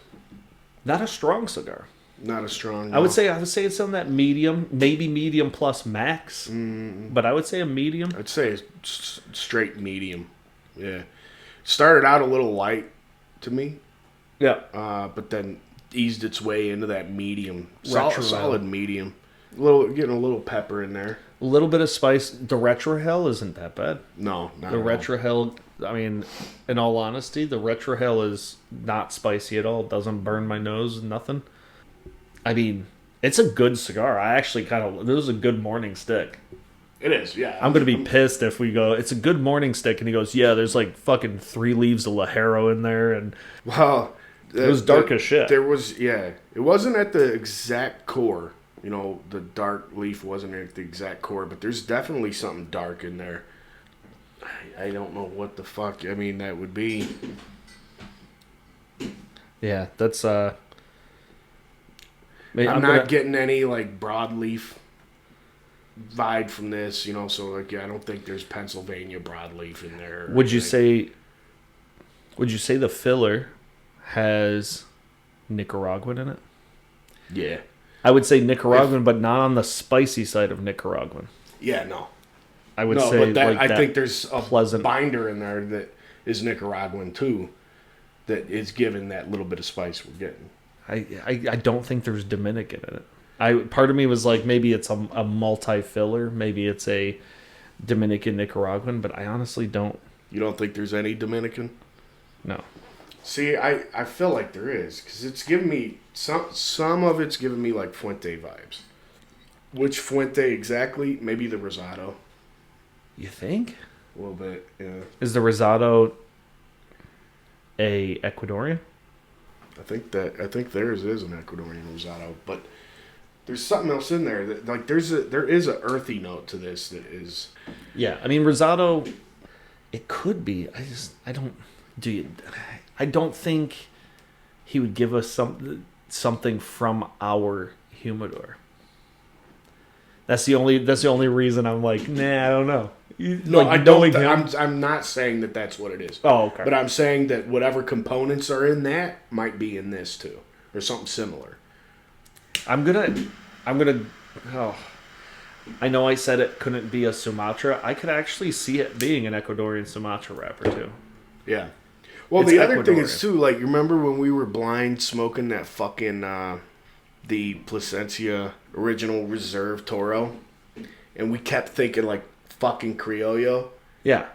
Not a strong cigar. Not as strong. No. I would say it's on that medium, maybe medium plus max, but I would say a medium. I'd say it's straight medium. Yeah, started out a little light to me. Yeah, but then eased its way into that medium, Retro solid medium. Getting a little pepper in there. A little bit of spice. The Retro Hell isn't that bad. No, not the at Retro Hell. I mean, in all honesty, the Retro Hell is not spicy at all. It doesn't burn my nose. Nothing. I mean, it's a good cigar. I actually this was a good morning stick. It is, yeah. I'm going to be pissed if we go, it's a good morning stick, and he goes, yeah, there's like fucking 3 leaves of Lajero in there, and well, it was dark as shit. There was, yeah. It wasn't at the exact core. The dark leaf wasn't at the exact core, but there's definitely something dark in there. I don't know what the fuck, that would be. Yeah, that's, I'm not getting any like broadleaf vibe from this, so like I don't think there's Pennsylvania broadleaf in there. Would you say the filler has Nicaraguan in it? Yeah. I would say Nicaraguan, but not on the spicy side of Nicaraguan. Yeah, no. I would say but I think there's a pleasant binder in there that is Nicaraguan too, that is giving that little bit of spice we're getting. I don't think there's Dominican in it. Part of me was like, maybe it's a multi-filler. Maybe it's a Dominican Nicaraguan, but I honestly don't. You don't think there's any Dominican? No. See, I feel like there is, because it's giving me, some of it's giving me like Fuente vibes. Which Fuente exactly? Maybe the Rosado. You think? A little bit, yeah. Is the Rosado a Ecuadorian? I think theirs is an Ecuadorian Rosado, but there's something else in there that like there is a earthy note to this that is. Yeah, I mean Rosado, it could be. I don't think he would give us something from our humidor. That's the only reason I'm like, nah, I don't know. No, like, I don't. I'm not saying that that's what it is. Oh, okay. But I'm saying that whatever components are in that might be in this too, or something similar. I'm gonna. Oh, I know I said it couldn't be a Sumatra. I could actually see it being an Ecuadorian Sumatra wrapper too. Yeah. Well, It's the other thing Ecuadorian. is too, like, you remember when we were blind smoking that fucking the Plasencia Original Reserve Toro, and we kept thinking like fucking Criollo. Yeah.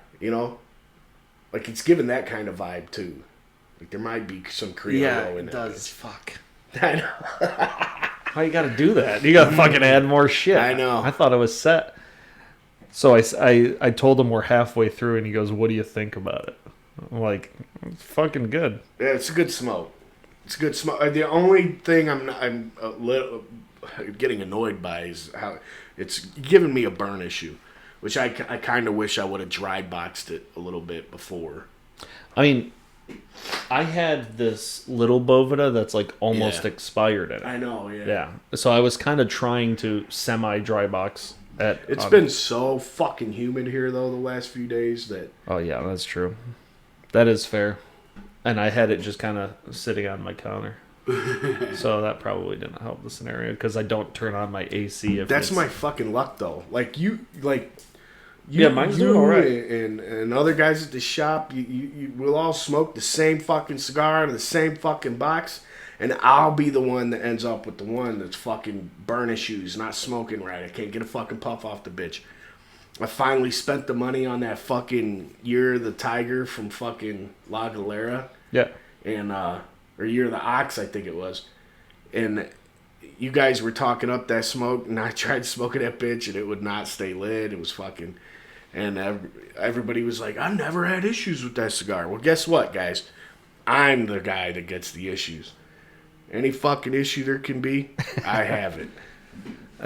Like it's giving that kind of vibe too. Like there might be some Criollo in it. Yeah, it does. Fuck. I know. Why you gotta do that? You gotta fucking add more shit. I know. I thought it was set. So I told him we're halfway through, and he goes, "What do you think about it?" I'm like, "It's fucking good." Yeah, it's a good smoke. It's a good smoke. The only thing I'm a little getting annoyed by is how it's giving me a burn issue, which I kind of wish I would have dry boxed it a little bit before. I mean, I had this little Bovida that's like almost expired in it. I know, yeah. Yeah. So I was kind of trying to semi-dry box at... It's been so fucking humid here, though, the last few days that... Oh, yeah, that's true. That is fair. And I had it just kind of sitting on my counter. So that probably didn't help the scenario because I don't turn on my AC if That's it's... my fucking luck, though. Mine's doing all right. And other guys at the shop, we'll all smoke the same fucking cigar out of the same fucking box, and I'll be the one that ends up with the one that's fucking burning shoes, not smoking right. I can't get a fucking puff off the bitch. I finally spent the money on that fucking Year of the Tiger from fucking La Galera. Yeah. And, or Year of the Ox, I think it was. And you guys were talking up that smoke, and I tried smoking that bitch, and it would not stay lit. It was fucking... And everybody was like, I've never had issues with that cigar. Well, guess what, guys? I'm the guy that gets the issues. Any fucking issue there can be, I have it.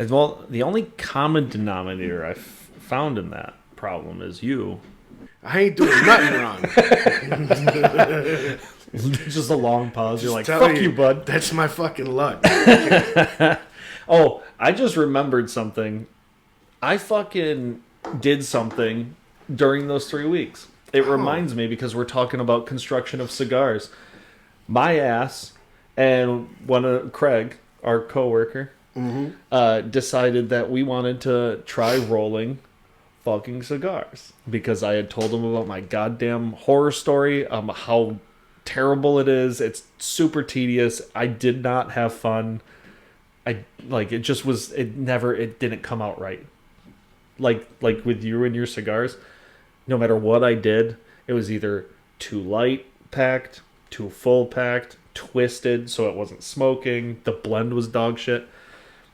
Well, the only common denominator I've found in that problem is you. I ain't doing nothing wrong. Just a long pause. You're like, Tell fuck you, bud. That's my fucking luck. Oh, I just remembered something. I fucking did something during those 3 weeks. It reminds me because we're talking about construction of cigars. My ass and Craig, our coworker, decided that we wanted to try rolling fucking cigars because I had told him about my goddamn horror story, how terrible it is. It's super tedious. I did not have fun. It didn't come out right. Like with you and your cigars, no matter what I did, it was either too light packed, too full packed, twisted so it wasn't smoking. The blend was dog shit.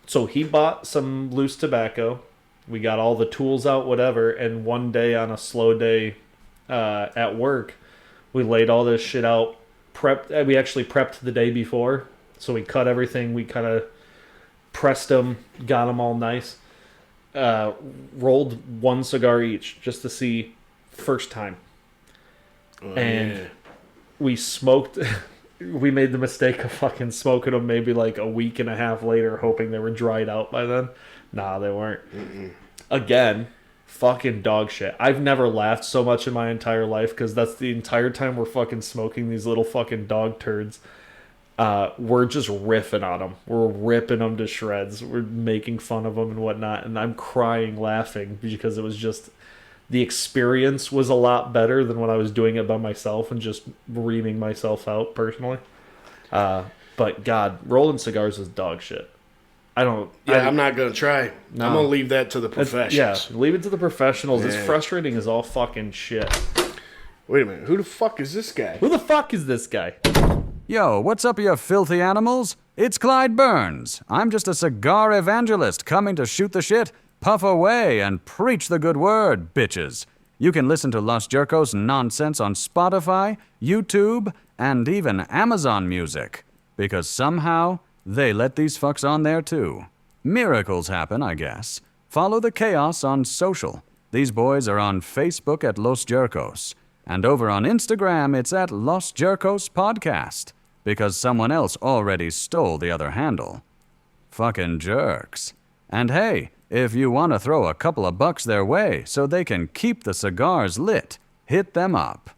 So he bought some loose tobacco. We got all the tools out, whatever, and one day on a slow day at work, we laid all this shit out. We actually prepped the day before, so we cut everything. We kind of pressed them, got them all nice. Rolled one cigar each just to see first time. We smoked. We made the mistake of fucking smoking them maybe like a week and a half later, hoping they were dried out by then. Nah, they weren't. Again, fucking dog shit. I've never laughed so much in my entire life because that's the entire time we're fucking smoking these little fucking dog turds. We're just riffing on them. We're ripping them to shreds. We're making fun of them and whatnot. And I'm crying laughing because it was just... The experience was a lot better than when I was doing it by myself and just reaming myself out personally. But God, rolling cigars is dog shit. I'm not going to try. No. I'm going to leave that to the professionals. Leave it to the professionals. It's frustrating as all fucking shit. Wait a minute. Who the fuck is this guy? Who the fuck is this guy? Yo, what's up, you filthy animals? It's Clyde Burns. I'm just a cigar evangelist coming to shoot the shit, puff away, and preach the good word, bitches. You can listen to Los Jerkos nonsense on Spotify, YouTube, and even Amazon Music. Because somehow, they let these fucks on there too. Miracles happen, I guess. Follow the chaos on social. These boys are on Facebook at Los Jerkos. And over on Instagram, it's at Los Jerkos Podcast. Because someone else already stole the other handle. Fucking jerks. And hey, if you want to throw a couple of bucks their way so they can keep the cigars lit, hit them up.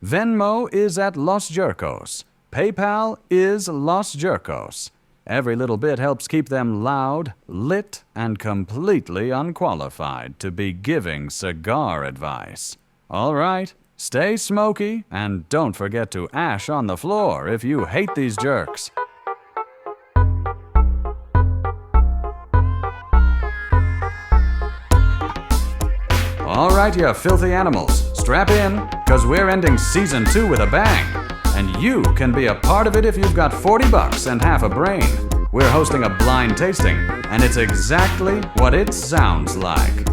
Venmo is at Los Jerkos. PayPal is Los Jerkos. Every little bit helps keep them loud, lit, and completely unqualified to be giving cigar advice. All right, stay smoky, and don't forget to ash on the floor if you hate these jerks. All right, you filthy animals, strap in, because we're ending Season 2 with a bang. And you can be a part of it if you've got 40 bucks and half a brain. We're hosting a blind tasting, and it's exactly what it sounds like.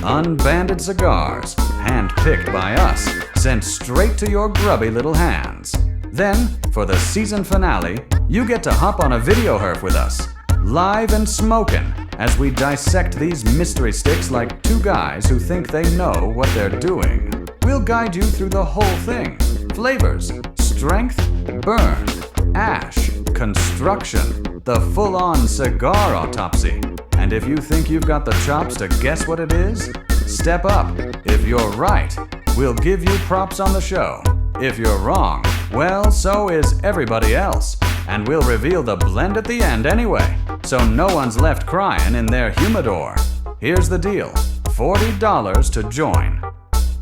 Unbanded cigars, hand-picked by us, sent straight to your grubby little hands. Then, for the season finale, you get to hop on a video herf with us, live and smoking, as we dissect these mystery sticks like two guys who think they know what they're doing. We'll guide you through the whole thing. Flavors, strength, burn, ash, construction, the full-on cigar autopsy. And if you think you've got the chops to guess what it is, step up. If you're right, we'll give you props on the show. If you're wrong, well, so is everybody else. and we'll reveal the blend at the end anyway, so no one's left crying in their humidor. Here's the deal. $40 to join.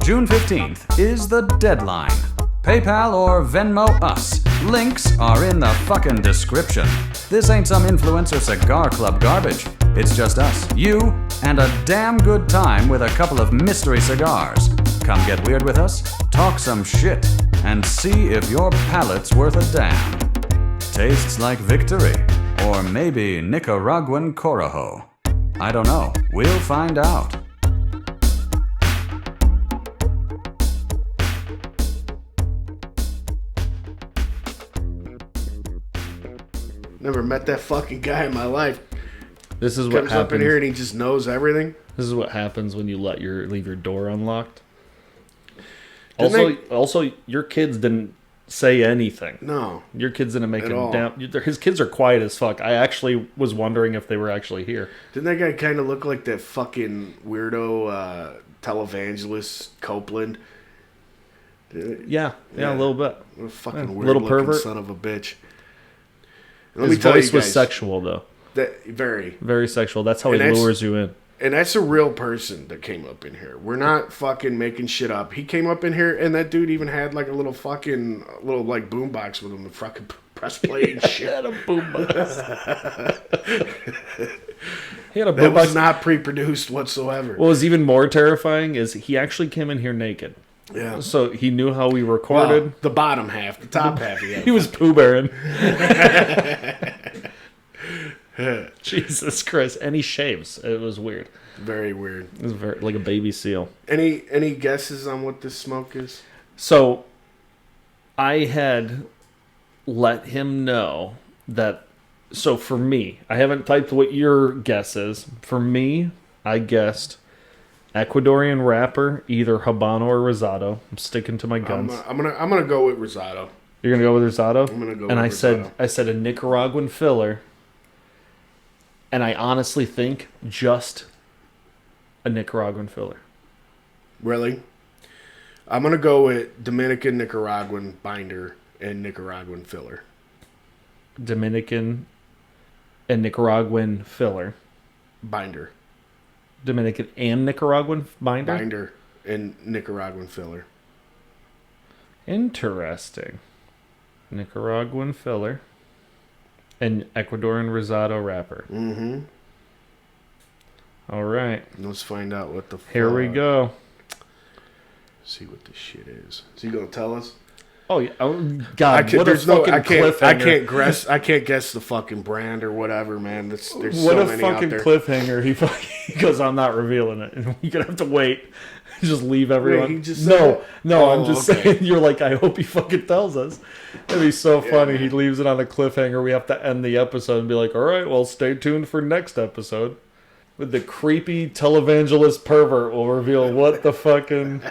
June 15th is the deadline. PayPal or Venmo us. Links are in the fucking description. This ain't some influencer cigar club garbage. It's just us, you, and a damn good time with a couple of mystery cigars. Come get weird with us, talk some shit, and see if your palate's worth a damn. Tastes like victory, or maybe Nicaraguan Corojo. I don't know. We'll find out. Never met that fucking guy in my life. This is what Comes up in happens. here and he just knows everything. This is what happens when you leave your door unlocked. Didn't Also, your kids didn't say anything. No. Your kids didn't make At a all. damn. His kids are quiet as fuck. I actually was wondering if they were actually here. Didn't that guy kind of look like that fucking weirdo televangelist Copeland? Yeah, a little bit. What a fucking Yeah, weird little looking pervert. son of a bitch. Let His me tell you voice was guys, sexual, though. that very. Very sexual. That's how he And that's- lures you in. And that's a real person that came up in here. We're not fucking making shit up. He came up in here, and that dude even had like a little like boombox with him to fucking press play and He shit. had a boombox. He had a That was boombox. not pre-produced whatsoever. What was even more terrifying is he actually came in here naked. Yeah. So he knew how we recorded. Well, the bottom half, the top half. He was Pooh Bearing. Jesus Christ. And he shaves. It was weird. Very weird. It was very like a baby seal. Any guesses on what this smoke is? So I had let him know that. So for me, I haven't typed what your guess is. For me, I guessed Ecuadorian wrapper, either Habano or Rosado. I'm sticking to my guns. I'm gonna go with Rosado. You're gonna go with Rosado? I'm gonna go and with I Rosado. said a Nicaraguan filler. And I honestly think just a Nicaraguan filler. Really? I'm gonna go with Dominican Nicaraguan binder and Nicaraguan filler. Dominican and Nicaraguan filler. Binder. Dominican and Nicaraguan binder? Binder and Nicaraguan filler. Interesting. Nicaraguan filler. And Ecuadorian Rosado wrapper. Mm-hmm. All right. Let's find out what the fuck. Here we go. See what this shit is. Is he gonna tell us? Oh, yeah. Oh, God, what a there's no, fucking cliffhanger. I can't guess the fucking brand or whatever, man. There's What so a many out fucking there. cliffhanger. He goes, I'm not revealing it. And you're going to have to wait. Just leave everyone. Wait, he just said No, that? I'm just okay. saying. You're like, I hope he fucking tells us. It'd be so funny. man. He leaves it on a cliffhanger. We have to end the episode and be like, all right, well, stay tuned for next episode. With the creepy televangelist pervert will reveal what the fucking...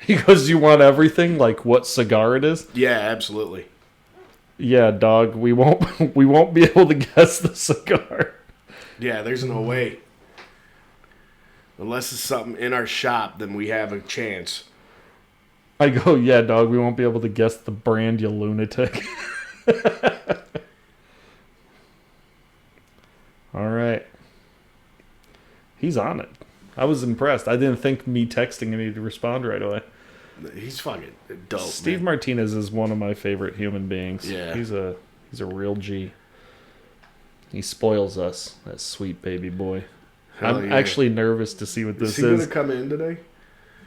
He goes, you want everything? Like what cigar it is? Yeah, absolutely. Yeah, dog. We won't be able to guess the cigar. Yeah, there's no way. Unless it's something in our shop, then we have a chance. I go, yeah, dog. We won't be able to guess the brand, you lunatic. All right. He's on it. I was impressed. I didn't think me texting him he'd respond right away. He's fucking dope. Steve man. Martinez is one of my favorite human beings. Yeah. He's a real G. He spoils us, that sweet baby boy. Hell I'm yeah. actually nervous to see what this Is he is. gonna come in today?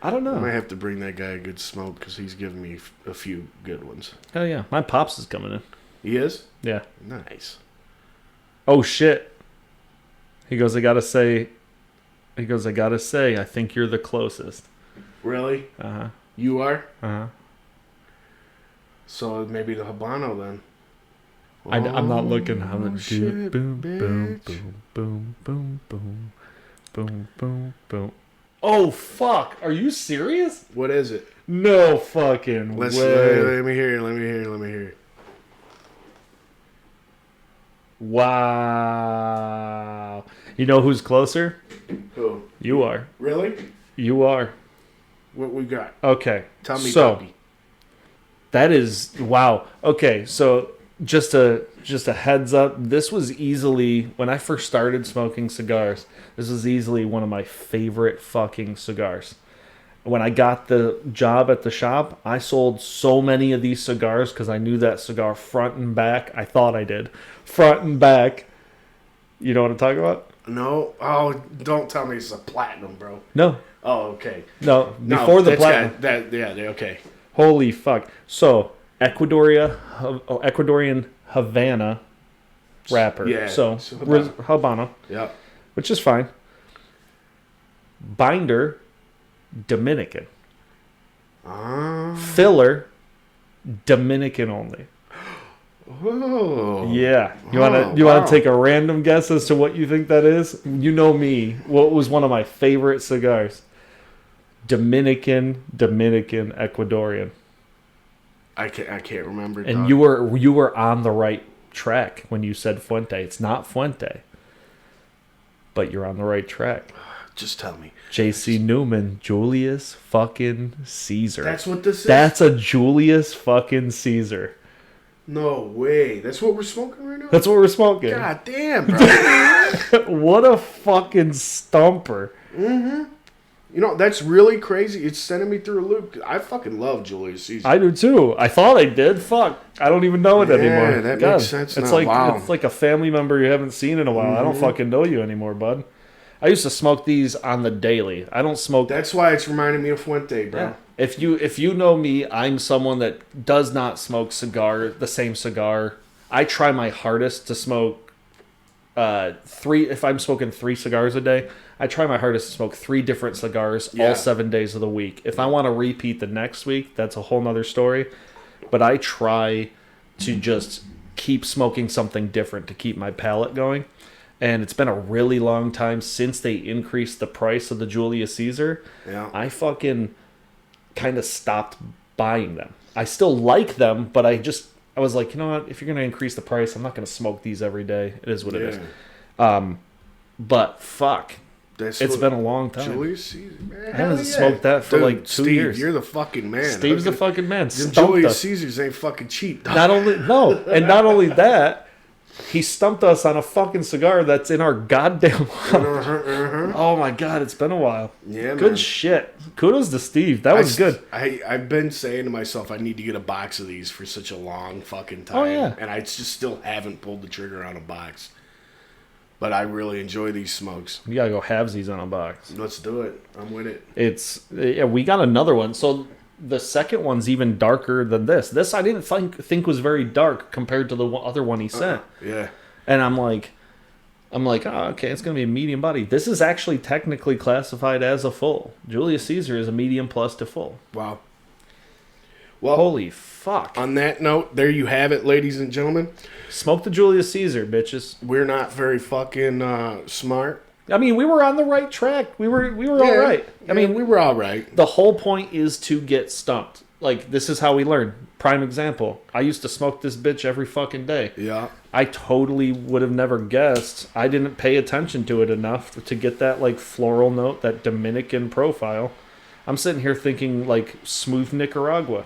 I don't I might know. have to bring that guy a good smoke because he's giving me a few good ones. Hell yeah. My pops is coming in. He is? Yeah. Nice. Oh shit. He goes, I gotta say, I think you're the closest. Really? Uh-huh. You are? Uh-huh. So maybe the Habano then. I'm not looking. I'm Oh, like, shit, boom, boom, bitch. boom, boom, boom, boom, boom, boom, boom. Oh fuck! Are you serious? What is it? No fucking Let way! me hear. Wow! You know who's closer? Who? You are. Really? You are. What we got? Okay. Tell me, so Bobby. That is wow. Okay, so just a heads up. This was easily when I first started smoking cigars. This was easily one of my favorite fucking cigars. When I got the job at the shop, I sold so many of these cigars because I knew that cigar front and back. I thought I did front and back. You know what I'm talking about? No. Oh, don't tell me it's a platinum, bro. No. Oh, okay. No. Before the platinum. Okay. Holy fuck. So, Ecuadorian Havana wrapper. Yeah. So, Habano. Habano. Yep. Which is fine. Binder, Dominican. Filler, Dominican only. Oh. Yeah. You want to take a random guess as to what you think that is? You know me. What was one of my favorite cigars? Dominican, Ecuadorian. I can't remember. And you were on the right track when you said Fuente. It's not Fuente. But you're on the right track. Just tell me. J.C. Newman, Julius fucking Caesar. That's what this is? That's a Julius fucking Caesar. No way. That's what we're smoking right now? That's what we're smoking. God damn, bro. What a fucking stumper. Mm-hmm. You know, that's really crazy. It's sending me through a loop. I fucking love Julius Caesar. I do too. I thought I did. Fuck. I don't even know it anymore. Yeah, that makes sense It's now. like Wow. it's like a family member you haven't seen in a while. I don't fucking know you anymore, bud. I used to smoke these on the daily. I don't smoke. That's why it's reminding me of Fuente, bro. Yeah. If you know me, I'm someone that does not smoke the same cigar. I try my hardest to smoke three. If I'm smoking 3 cigars a day, I try my hardest to smoke 3 different cigars all 7 days of the week. If I want to repeat the next week, that's a whole nother story. But I try to just keep smoking something different to keep my palate going. And it's been a really long time since they increased the price of the Julius Caesar. Yeah. I fucking kind of stopped buying them. I still like them, but I was like, you know what? If you're going to increase the price, I'm not going to smoke these every day. It is what it is. But fuck. It's been a long time. Julius Caesar, man. I haven't smoked that for like 2 Steve, years. You're the fucking man. Steve's the fucking man. Them Stumped Julius us. Caesars ain't fucking cheap. Not only that, he stumped us on a fucking cigar that's in our goddamn lounge. Oh my god, it's been a while. Yeah, good man. shit. Kudos to Steve. That was good. I've been saying to myself, I need to get a box of these for such a long fucking time. Oh, yeah. And I just still haven't pulled the trigger on a box. But I really enjoy these smokes. We gotta go halvesies on a box. Let's do it. I'm with We it. got another one. So the second one's even darker than this. This I didn't think was very dark compared to the other one he sent. Yeah. And I'm like, oh, okay, it's gonna be a medium body. This is actually technically classified as a full. Julius Caesar is a medium plus to full. Wow. Well, Holy fuck. on that note, there you have it, ladies and gentlemen. Smoke the Julius Caesar, bitches. We're not very fucking smart. I mean, we were on the right track. We were all right. I mean, we were all right. the whole point is to get stumped. Like, this is how we learn. Prime example. I used to smoke this bitch every fucking day. Yeah. I totally would have never guessed. I didn't pay attention to it enough to get that, like, floral note, that Dominican profile. I'm sitting here thinking, like, smooth Nicaragua.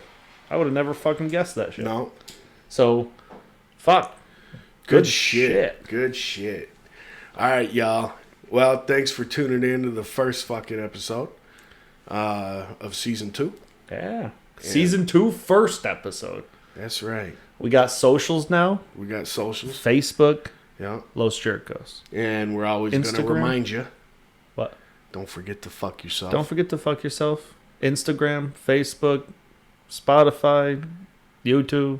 I would have never fucking guessed that shit. No. So, fuck. Good shit. Good shit. All right, y'all. Well, thanks for tuning in to the first fucking episode of season 2. Yeah. Season 2, first episode. That's right. We got socials now. We got socials. Facebook, Yeah. Los Jerkos. And we're always going to Instagram? remind you, What? don't forget to fuck yourself. Don't forget to fuck yourself. Instagram, Facebook, Spotify, YouTube.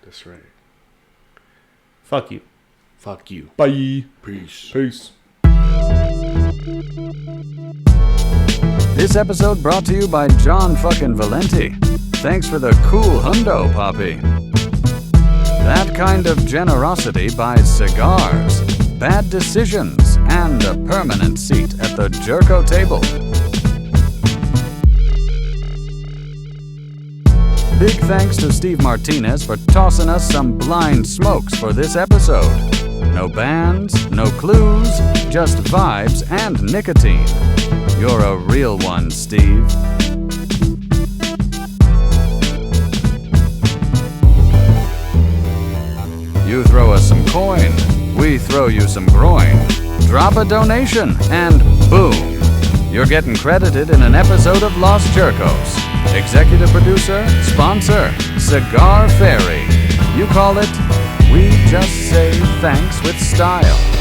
That's right. Fuck you. Fuck you. Bye. Peace. Peace. This episode brought to you by John fucking Valenti. Thanks for the cool hundo, Poppy. That kind of generosity buys cigars, bad decisions, and a permanent seat at the Jerko table. Big thanks to Steve Martinez for tossing us some blind smokes for this episode. No bands, no clues, just vibes and nicotine. You're a real one, Steve. You throw us some coin, we throw you some groin. Drop a donation, and boom! You're getting credited in an episode of Los Jerkos. Executive producer, sponsor, Cigar Fairy. You call it, we just say thanks with style.